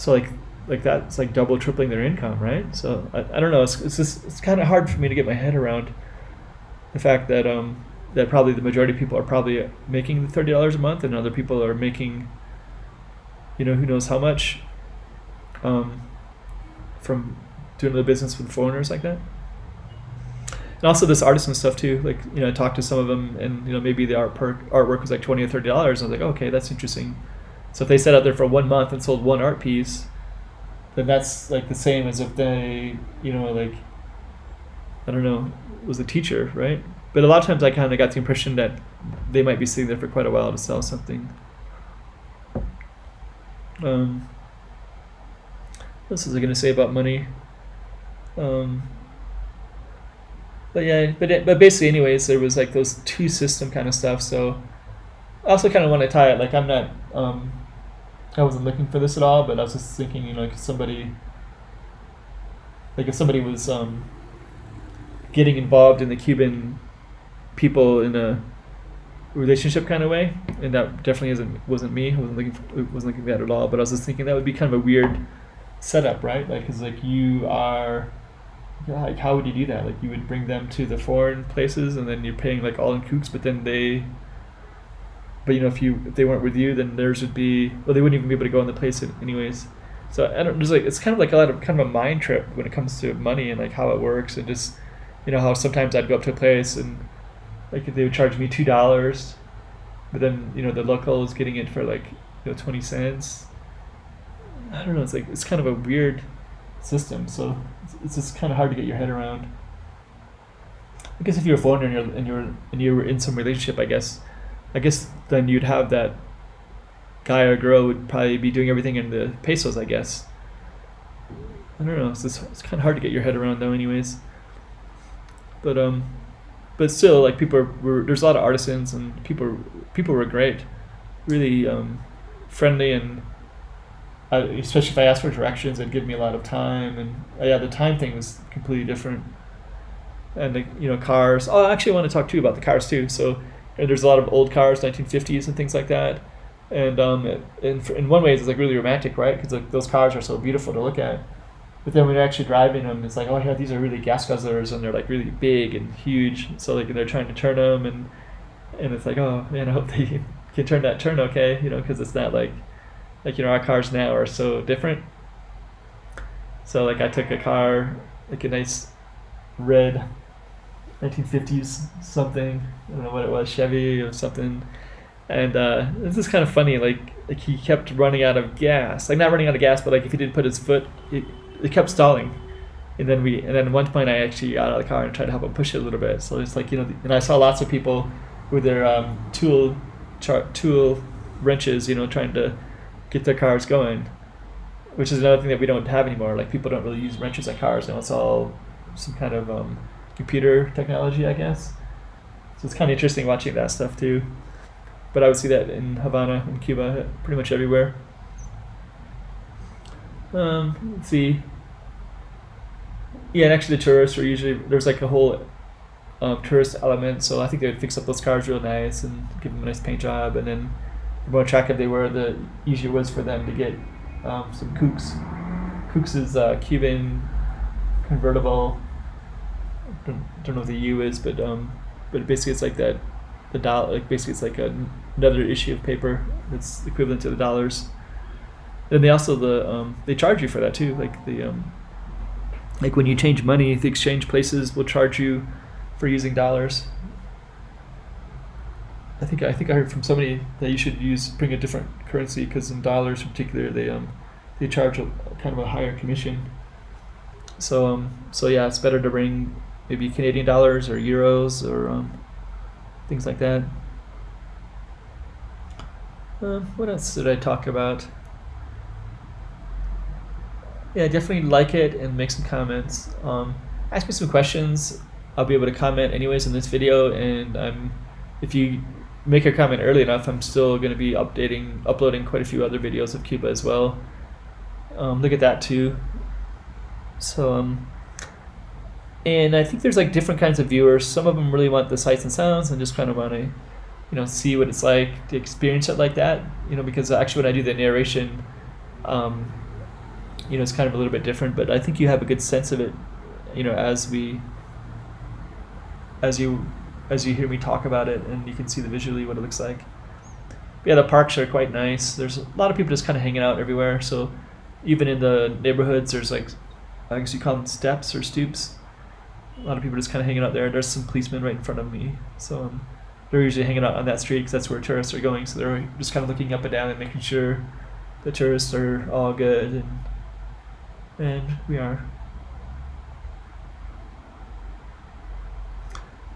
like that's like double, tripling their income, right? So I don't know. It's kind of hard for me to get my head around the fact that that probably the majority of people are probably making the $30 a month, and other people are making, who knows how much, from doing the business with foreigners like that. And also this artisan stuff too. Like I talked to some of them, and maybe the artwork was like $20 or $30. I was like, okay, that's interesting. So if they sat out there for 1 month and sold one art piece, then that's like the same as if they, like, I don't know, was a teacher, right? But a lot of times I kind of got the impression that they might be sitting there for quite a while to sell something. What else was I going to say about money? But yeah, but basically, anyways, there was like those two system kind of stuff. So I also kind of want to tie it. Like I'm not I wasn't looking for this at all, but I was just thinking, like if somebody was getting involved in the Cuban people in a relationship kind of way, and that definitely wasn't me. I wasn't looking for that at all. But I was just thinking that would be kind of a weird setup, right? Like, cause like you are, like, how would you do that? Like, you would bring them to the foreign places, and then you're paying like all in kooks, but then but if they weren't with you, then theirs would be, well, they wouldn't even be able to go in the place anyways. So it's kind of like kind of a mind trip when it comes to money and like how it works, and just how sometimes I'd go up to a place and like they would charge me $2, but then the local is getting it for like 20 cents. I don't know. It's kind of a weird system, so it's just kind of hard to get your head around. I guess if you're a foreigner and you were in some relationship, I guess then you'd have that guy or girl would probably be doing everything in the pesos, I guess. I don't know. It's kind of hard to get your head around though, anyways. But still, like there's a lot of artisans, and people were great, really friendly, and especially if I asked for directions, they'd give me a lot of time, and the time thing was completely different. And cars. Oh, I actually want to talk to you about the cars too. So there's a lot of old cars, 1950s and things like that, and in one way it's like really romantic, right? Because like those cars are so beautiful to look at. But then when you're actually driving them, it's like, oh yeah, these are really gas guzzlers, and they're like really big and huge. So like they're trying to turn them, and it's like, oh man, I hope they can turn that turn okay, because it's not like our cars now are so different. So like I took a car, like a nice red 1950s something, I don't know what it was, Chevy or something, and this is kind of funny. Like he kept running out of gas, like not running out of gas, but like if he didn't put his foot, it kept stalling, and then at one point I actually got out of the car and tried to help him push it a little bit. So it's like and I saw lots of people with their tool wrenches, trying to get their cars going, which is another thing that we don't have anymore. Like people don't really use wrenches on cars now. It's all some kind of computer technology, I guess. So it's kind of interesting watching that stuff too. But I would see that in Havana and Cuba, pretty much everywhere. Let's see. Yeah, and actually the tourists are usually, there's like a whole tourist element, so I think they would fix up those cars real nice and give them a nice paint job, and then the more attractive they were, the easier it was for them to get some kooks. Kooks is Cuban convertible. Don't know what the U is, but basically it's like that, the dollar, like basically it's like another issue of paper that's equivalent to the dollars. And they also they charge you for that too. Like like when you change money, the exchange places will charge you for using dollars. I think I heard from somebody that you should bring a different currency, because in dollars in particular they charge kind of a higher commission. So yeah, it's better to bring maybe Canadian dollars or euros or things like that. What else did I talk about? Yeah, definitely like it and make some comments. Ask me some questions. I'll be able to comment anyways in this video, and if you make a comment early enough, I'm still going to be uploading quite a few other videos of Cuba as well. Look at that too. So and I think there's like different kinds of viewers. Some of them really want the sights and sounds and just kind of want to see what it's like to experience it like that, because actually when I do the narration, it's kind of a little bit different, but I think you have a good sense of it, as you hear me talk about it, and you can see visually what it looks like. But yeah, the parks are quite nice. There's a lot of people just kind of hanging out everywhere. So even in the neighborhoods, there's like, I guess you call them steps or stoops. A lot of people just kind of hanging out there. There's some policemen right in front of me. So they're usually hanging out on that street because that's where tourists are going. So they're just kind of looking up and down and making sure the tourists are all good, and we are.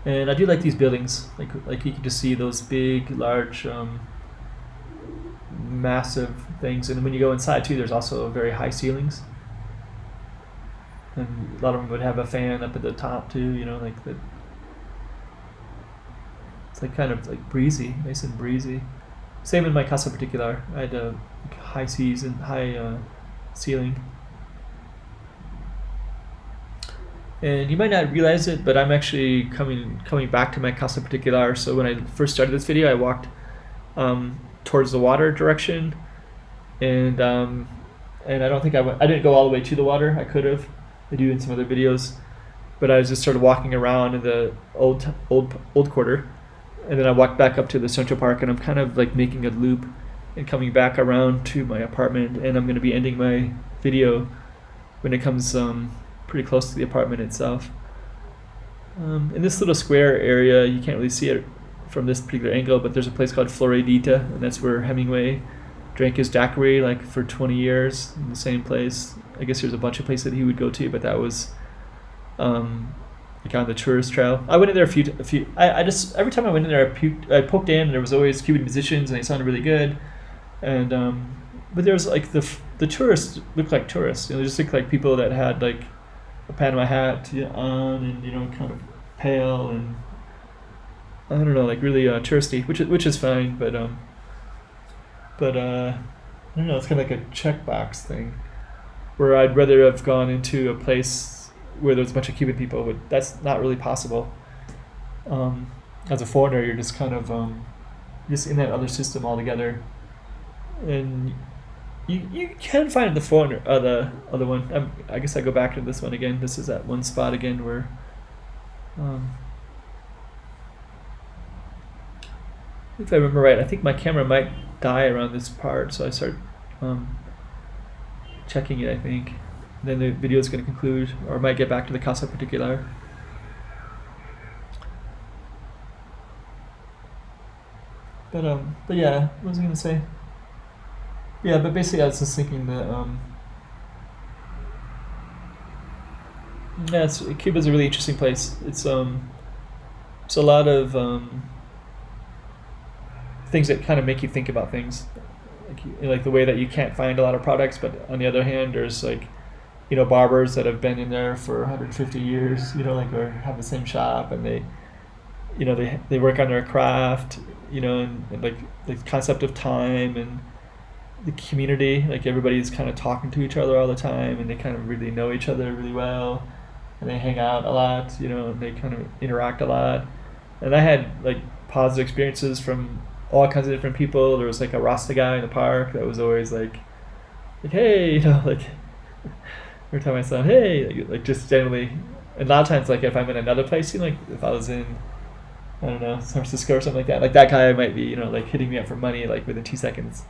And I do like these buildings. Like you can just see those big, large, massive things. And when you go inside too, there's also very high ceilings. And a lot of them would have a fan up at the top too. It's like kind of like breezy, nice and breezy. Same in my casa particular. I had high seas and high ceiling. And you might not realize it, but I'm actually coming back to my Casa Particular. So when I first started this video, I walked towards the water direction, and I don't think I didn't go all the way to the water. I could have. I do in some other videos, but I was just sort of walking around in the old quarter, and then I walked back up to the Central Park, and I'm kind of like making a loop and coming back around to my apartment, and I'm going to be ending my video when it comes pretty close to the apartment itself. In this little square area, you can't really see it from this particular angle, but there's a place called Floridita, and that's where Hemingway drank his daiquiri like for 20 years in the same place. I guess there's a bunch of places that he would go to, but that was like on the tourist trail. I went in there a few. I just every time I went in there, I poked in, and there was always Cuban musicians, and they sounded really good. And but there was like the tourists looked like tourists. They just looked like people that had like a Panama hat on, and kind of pale, and I don't know, like really touristy, which is fine, but I don't know. It's kind of like a checkbox thing, where I'd rather have gone into a place where there's a bunch of Cuban people, but that's not really possible. As a foreigner, you're just kind of just in that other system altogether, and you can find the foreigner, the other one. I guess I go back to this one again. This is that one spot again where if I remember right, I think my camera might die around this part, so I start checking it, I think. Then the video is going to conclude, or I might get back to the Casa Particular. But yeah, what was I going to say? Yeah, but basically I was just thinking that Cuba's a really interesting place. It's a lot of things that kind of make you think about things, like the way that you can't find a lot of products, but on the other hand, there's like barbers that have been in there for 150 years, like, or have the same shop, and they work on their craft, and like the concept of time and the community, like everybody's kind of talking to each other all the time, and they kind of really know each other really well, and they hang out a lot, and they kind of interact a lot. And I had like positive experiences from all kinds of different people. There was like a Rasta guy in the park that was always like hey, like every time I saw him, hey, like just generally. And a lot of times, like if I'm in another place, like if I was in, I don't know, San Francisco or something like that guy might be, like hitting me up for money like within 2 seconds.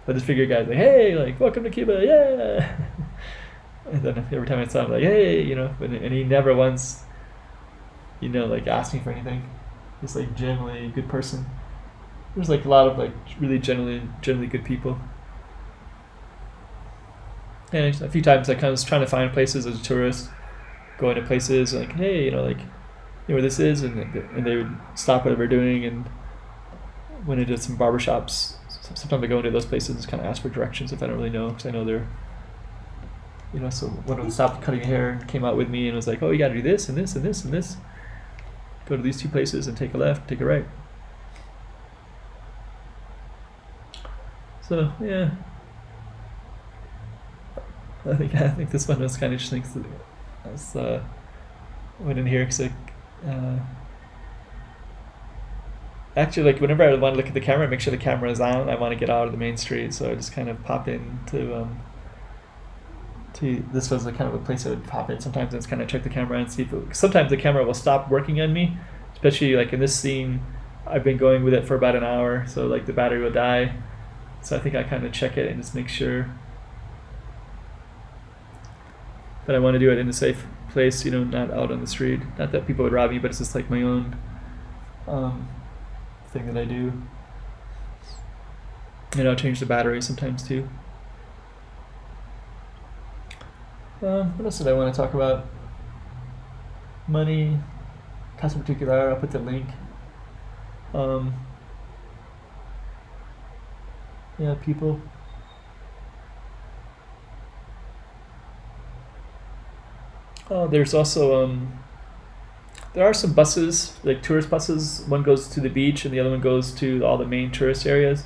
But this figure guy's like, hey, like welcome to Cuba, yeah. And then every time I saw him, like, hey, and he never once, like asked me for anything. Just like generally a good person. There's like a lot of like really generally good people. And a few times I kind of was trying to find places as a tourist, going to places like, hey, like, where this is, and they would stop whatever they're doing, and went into some barbershops. Sometimes I go into those places and just kind of ask for directions if I don't really know, because I know they're, so one of them stopped cutting hair and came out with me and was like, oh, you got to do this and this and this and this. Go to these 2 places and take a left, take a right. So yeah, I think this one was kind of interesting. I went in here because actually, like whenever I want to look at the camera, make sure the camera is on. I want to get out of the main street, so I just kind of pop in to this was kind of a place I would pop in sometimes and just kind of check the camera and see if sometimes the camera will stop working on me, especially like in this scene. I've been going with it for about an hour, so like the battery will die. So I think I kind of check it and just make sure. But I want to do it in a safe place, not out on the street. Not that people would rob me, but it's just like my own thing that I do. I'll change the battery sometimes too. What else did I want to talk about? Money, Casa Particular, I'll put the link. Yeah, people. Oh, there's also there are some buses, like tourist buses. One goes to the beach and the other one goes to all the main tourist areas.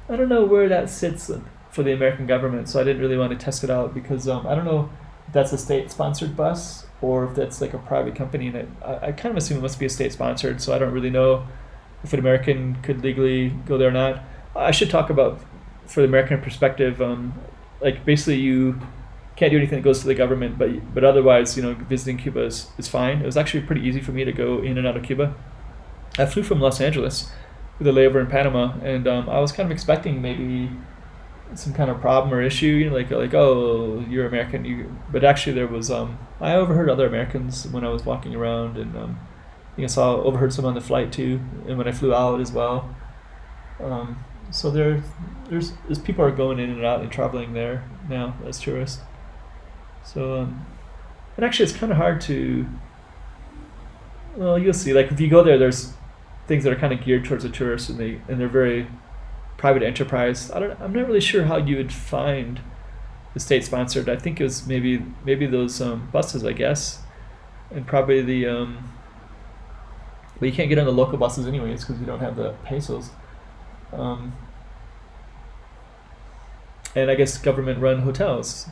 I don't know where that sits for the American government, so I didn't really want to test it out because I don't know if that's a state-sponsored bus or if that's like a private company, and I kind of assume it must be a state-sponsored, so I don't really know if an American could legally go there or not. I should talk about, for the American perspective, like basically you can't do anything that goes to the government, but otherwise, visiting Cuba is fine. It was actually pretty easy for me to go in and out of Cuba. I flew from Los Angeles with a layover in Panama, and I was kind of expecting maybe some kind of problem or issue, like oh, you're American, but actually there was I overheard other Americans when I was walking around, and I overheard some on the flight too, and when I flew out as well. So there's people are going in and out and traveling there now as tourists. So and actually it's kind of hard to, well, you'll see, like if you go there, there's things that are kind of geared towards the tourists, and they're very private enterprise. I'm not really sure how you would find the state sponsored. I think it was maybe those buses, I guess, and probably the but you can't get on the local buses anyways because you don't have the pesos. And I guess government run hotels,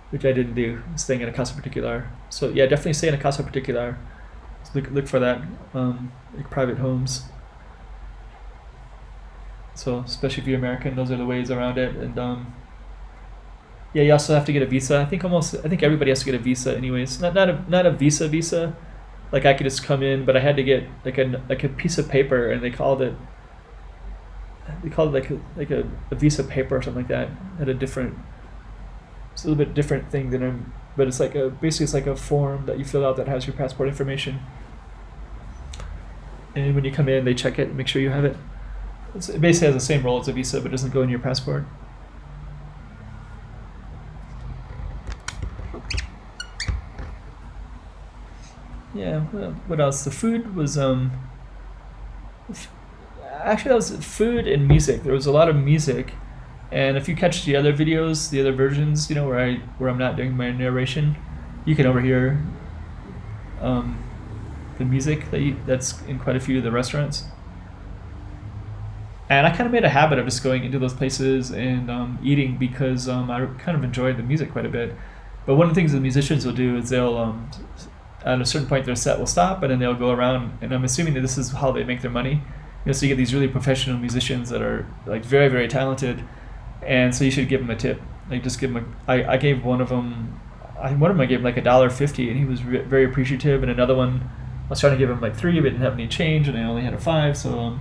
which I didn't do, staying in a casa particular. So yeah, definitely stay in a casa particular. Look for that, like private homes. So especially if you're American, those are the ways around it. And yeah, you also have to get a visa. I think everybody has to get a visa anyways. Not a visa. Like I could just come in, but I had to get like a piece of paper, and they called it like a visa paper or something like that. Had it's a little bit different thing but it's like basically it's like a form that you fill out that has your passport information. And when you come in, they check it and make sure you have it. It basically has the same role as a visa, but doesn't go in your passport. Yeah, well, what else? The food was actually that was food and music. There was a lot of music, and if you catch the other videos, the other versions, where I'm not doing my narration, you can overhear the music that's in quite a few of the restaurants. And I kind of made a habit of just going into those places and eating because I kind of enjoyed the music quite a bit. But one of the things the musicians will do is they'll, at a certain point, their set will stop, and then they'll go around, and I'm assuming that this is how they make their money. So you get these really professional musicians that are like very, very talented, and so you should give them a tip. Like just give them I gave one of them I gave him like $1.50, and he was very appreciative, and another one I was trying to give him like 3, but didn't have any change, and I only had a 5, so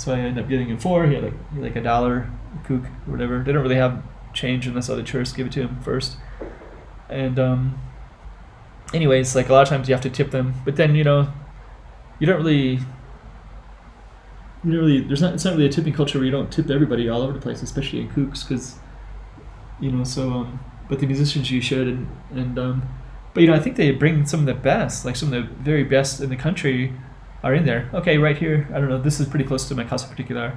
I ended up giving him 4. He had like $1 kook or whatever. They don't really have change unless other tourists give it to him first. And anyways, like a lot of times you have to tip them, but then you don't really it's not really a tipping culture where you don't tip everybody all over the place, especially in kooks, because but the musicians you should, but I think they bring some of the best, like some of the very best in the country are in there. Okay, right here, I don't know, this is pretty close to my casa particular.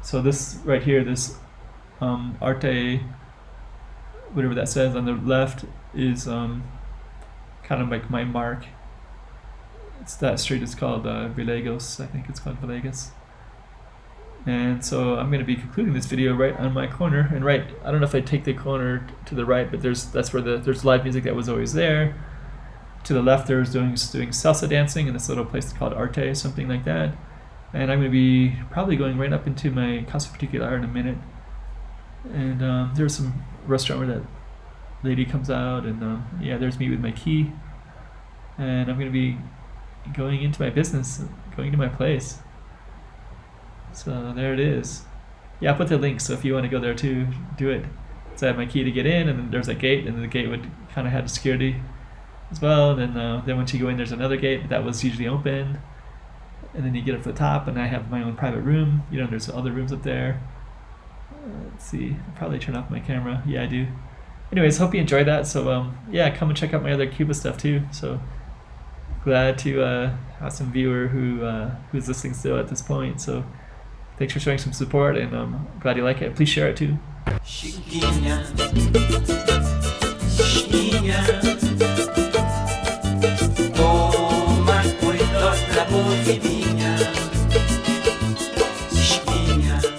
So this right here, this arte, whatever that says on the left, is kind of like my mark. It's that street is called Villegos, I think it's called Villegas. And so I'm going to be concluding this video right on my corner, and I don't know if I take the corner to the right, but that's where there's live music that was always there. To the left, there's doing salsa dancing in this little place called Arte, something like that. And I'm going to be probably going right up into my casa particular in a minute. And there's some restaurant where that lady comes out, and yeah, there's me with my key. And I'm going to be going into my business, going to my place. So there it is. Yeah, I'll put the link, so if you want to go there too, do it. So I have my key to get in, and then there's a gate, and the gate would kind of have security as well. And then once you go in, there's another gate, but that was usually open. And then you get up to the top, and I have my own private room. There's other rooms up there. Let's see, I'll probably turn off my camera. Yeah, I do. Anyways, hope you enjoyed that. So yeah, come and check out my other Cuba stuff too. So glad to have some viewer who's listening still at this point. So thanks for showing some support, and I'm glad you like it. Please share it too. Chiquinha, chiquinha.